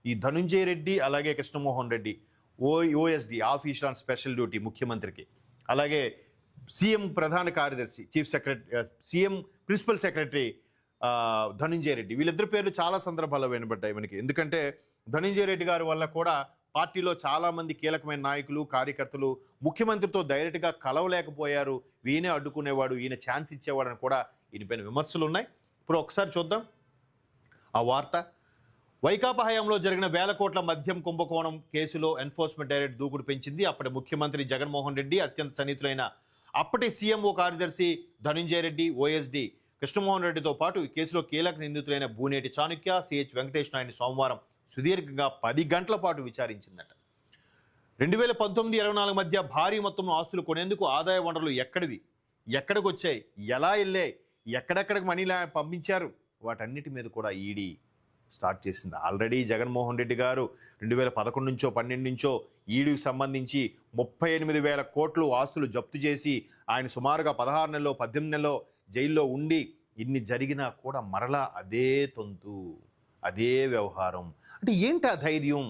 ఈ ధనుంజయ రెడ్డి అలాగే Krishnamohan Reddy OSD officer on special duty ముఖ్యమంత్రికి, అలాగే సీఎం ప్రధాన కార్యదర్శి chief secretary CM principal secretary Dhanunjaya Reddy, వీళ్ళిద్దరి పేర్లు చాలా సందర్భాల్లో వినబడ్డాయి మనకి. ఎందుకంటే ధనుంజయ రెడ్డి గారి వల్ల కూడా పార్టీలో చాలామంది కీలకమైన నాయకులు కార్యకర్తలు ముఖ్యమంత్రితో డైరెక్ట్గా కలవలేకపోయారు, ఈయనే అడ్డుకునేవాడు, ఈయన ఛాన్స్ ఇచ్చేవాడని కూడా ఈయనపైన విమర్శలు ఉన్నాయి. ఇప్పుడు ఒకసారి చూద్దాం ఆ వార్త. వైకాపా హయాంలో జరిగిన వేల కోట్ల మద్యం కుంభకోణం కేసులో ఎన్ఫోర్స్మెంట్ డైరెక్టర్ దూకుడు పెంచింది. అప్పటి ముఖ్యమంత్రి జగన్మోహన్ రెడ్డి అత్యంత సన్నిహితులైన అప్పటి సీఎంఓ కార్యదర్శి ధనుంజయ రెడ్డి, ఓఎస్డి కృష్ణమోహన్ రెడ్డితో పాటు ఈ కేసులో కీలక నిందితులైన బూనేటి చాణుక్య, సిహెచ్ వెంకటేష్ నాయుడిని సోమవారం సుదీర్ఘంగా 10 గంటల పాటు విచారించిందట. 2019-24 మధ్య భారీ మొత్తంలో ఆస్తులు కొనేందుకు ఆదాయ వనరులు ఎక్కడివి, ఎక్కడికి వచ్చాయి, ఎలా వెళ్ళాయి, ఎక్కడెక్కడికి మనీ పంపించారు, వాటన్నిటి మీద కూడా ఈడీ స్టార్ట్ చేసింది. ఆల్రెడీ జగన్మోహన్ రెడ్డి గారు 2011 నుంచో 12 నుంచో ఈడీకి సంబంధించి 38,000 కోట్లు ఆస్తులు జప్తు చేసి ఆయన సుమారుగా 16 నెలలో 18 నెలలో జైల్లో ఉండి ఇన్ని జరిగినా కూడా మరలా అదే తొంతు, అదే వ్యవహారం. అంటే ఏంటి ఆ ధైర్యం?